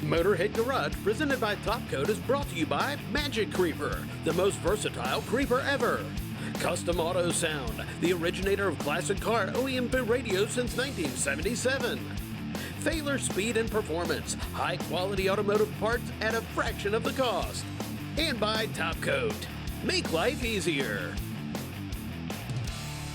Motorhead Garage, presented by TopCoat, is brought to you by Magic Creeper, the most versatile creeper ever. Custom Autosound, the originator of classic car OEM radio since 1977. Thaler Speed and Performance, high-quality automotive parts at a fraction of the cost. And by TopCoat, make life easier.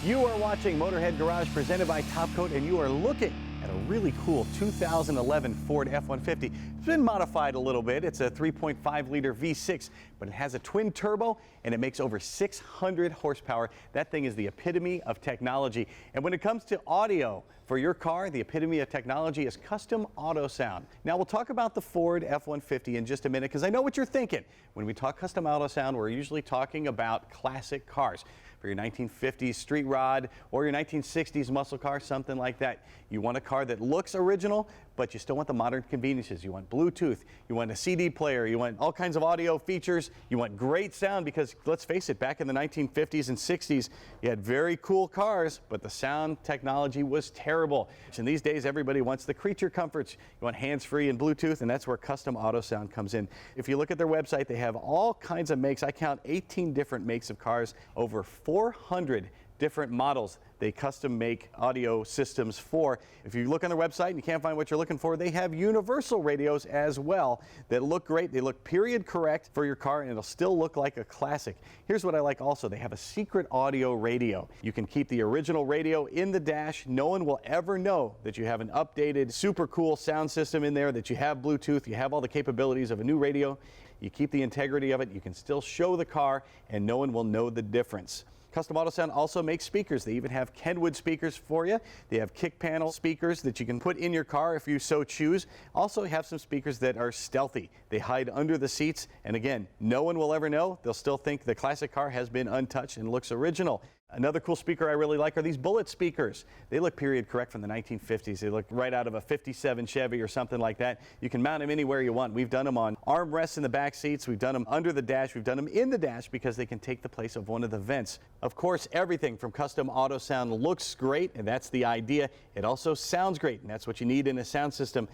You are watching Motorhead Garage presented by TopCoat, and you are looking at a really cool 2011 Ford F-150. It's been modified a little bit. It's a 3.5-liter V6, but it has a twin turbo and it makes over 600 horsepower. That thing is the epitome of technology. And when it comes to audio for your car, the epitome of technology is custom Autosound. Now we'll talk about the Ford F-150 in just a minute, because I know what you're thinking. When we talk custom Autosound, we're usually talking about classic cars. For your 1950s street rod or your 1960s muscle car, something like that. You want a car that looks original, but you still want the modern conveniences. You want Bluetooth, you want a CD player, you want all kinds of audio features, you want great sound, because let's face it, back in the 1950s and 60s, you had very cool cars, but the sound technology was terrible. And these days, everybody wants the creature comforts. You want hands-free and Bluetooth, and that's where custom Autosound comes in. If you look at their website, they have all kinds of makes. I count 18 different makes of cars, over 400 different models they custom make audio systems for. If you look on their website and you can't find what you're looking for, they have universal radios as well that look great. They look period correct for your car, and it'll still look like a classic. Here's what I like also. They have a secret audio radio. You can keep the original radio in the dash. No one will ever know that you have an updated, super cool sound system in there, that you have Bluetooth, you have all the capabilities of a new radio. You keep the integrity of it. You can still show the car, and no one will know the difference. Custom Autosound also makes speakers. They even have Kenwood speakers for you. They have kick panel speakers that you can put in your car if you so choose. Also have some speakers that are stealthy. They hide under the seats, and again, no one will ever know. They'll still think the classic car has been untouched and looks original. Another cool speaker I really like are these bullet speakers. They look period correct from the 1950s. They look right out of a 57 Chevy or something like that. You can mount them anywhere you want. We've done them on armrests in the back seats. We've done them under the dash. We've done them in the dash because they can take the place of one of the vents. Of course, everything from custom Autosound looks great, and that's the idea. It also sounds great, and that's what you need in a sound system.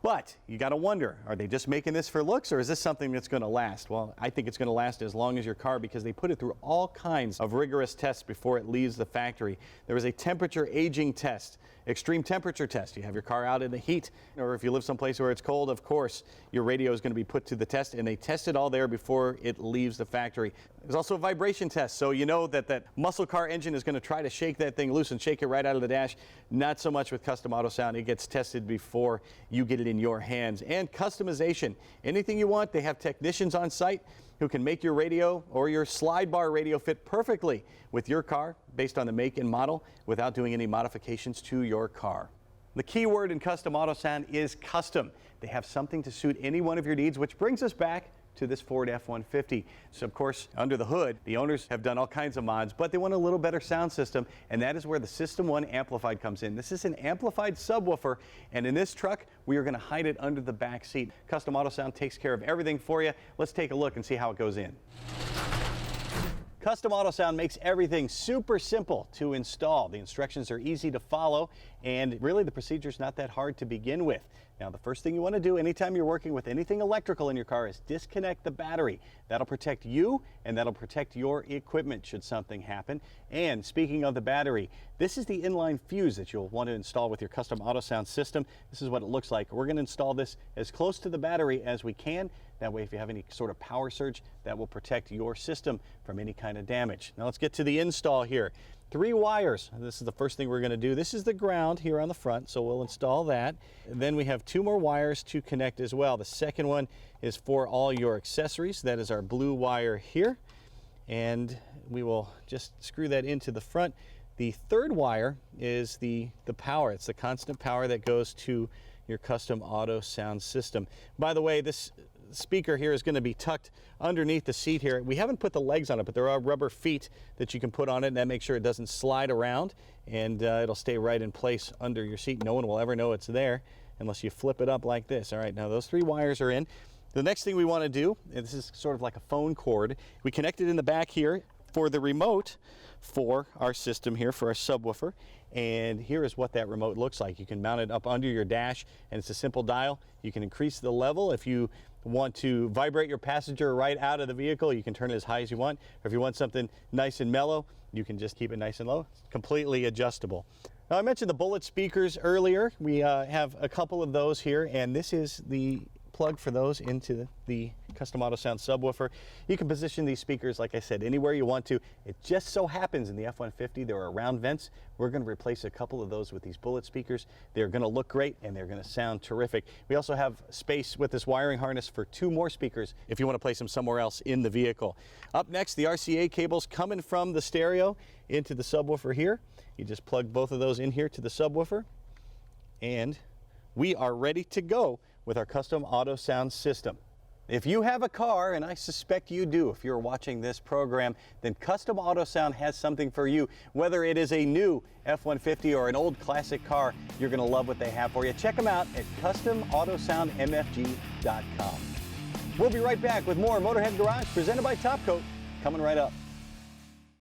But you got to wonder, are they just making this for looks, or is this something that's going to last? Well, I think it's going to last as long as your car, because they put it through all kinds of rigorous tests before it leaves the factory. There is a temperature aging test, extreme temperature test. You have your car out in the heat, or if you live someplace where it's cold, of course, your radio is going to be put to the test, and they test it all there before it leaves the factory. There's also a vibration test, so you know that that muscle car engine is going to try to shake that thing loose and shake it right out of the dash. Not so much with custom Autosound. It gets tested before you get it in your hands. And customization. Anything you want, they have technicians on site who can make your radio or your slide bar radio fit perfectly with your car based on the make and model without doing any modifications to your car. The key word in custom Autosound is custom. They have something to suit any one of your needs, which brings us back to this Ford F-150. So of course, under the hood, the owners have done all kinds of mods, but they want a little better sound system, and that is where the System 1 Amplified comes in. This is an amplified subwoofer, and in this truck, we are going to hide it under the back seat. Custom Autosound takes care of everything for you. Let's take a look and see how it goes in. Custom Autosound makes everything super simple to install. The instructions are easy to follow, and really the procedure is not that hard to begin with. Now, the first thing you want to do anytime you're working with anything electrical in your car is disconnect the battery. That'll protect you, and that'll protect your equipment should something happen. And speaking of the battery, this is the inline fuse that you'll want to install with your custom Autosound system. This is what it looks like. We're going to install this as close to the battery as we can. That way, if you have any sort of power surge, that will protect your system from any kind of damage. Now, let's get to the install here. 3 wires. This is the first thing we're going to do. This is the ground here on the front, so we'll install that. And then we have 2 more wires to connect as well. The second one is for all your accessories. That is our blue wire here. And we will just screw that into the front. The third wire is the power. It's the constant power that goes to your custom Autosound system. By the way, this speaker here is going to be tucked underneath the seat here. We haven't put the legs on it, but there are rubber feet that you can put on it, and that makes sure it doesn't slide around, and it'll stay right in place under your seat. No one will ever know it's there unless you flip it up like this. All right, now those 3 wires are in. The next thing we want to do, and this is sort of like a phone cord, we connect it in the back here. for the remote for our system here, for our subwoofer. And here is what that remote looks like. You can mount it up under your dash, and it's a simple dial. You can increase the level. If you want to vibrate your passenger right out of the vehicle, you can turn it as high as you want. Or if you want something nice and mellow, you can just keep it nice and low. It's completely adjustable. Now, I mentioned the bullet speakers earlier. We have a couple of those here, and this is the plug for those into the custom Autosound subwoofer. You can position these speakers, like I said, anywhere you want to. It just so happens in the F-150 there are round vents. We're going to replace a couple of those with these bullet speakers. They're going to look great and they're going to sound terrific. We also have space with this wiring harness for 2 more speakers if you want to place them somewhere else in the vehicle. Up next, the RCA cables coming from the stereo into the subwoofer here. You just plug both of those in here to the subwoofer, and we are ready to go with our custom Autosound system. If you have a car, and I suspect you do if you're watching this program, then Custom Autosound has something for you. Whether it is a new F-150 or an old classic car, you're going to love what they have for you. Check them out at CustomAutosoundMFG.com. We'll be right back with more Motorhead Garage presented by TopCoat coming right up.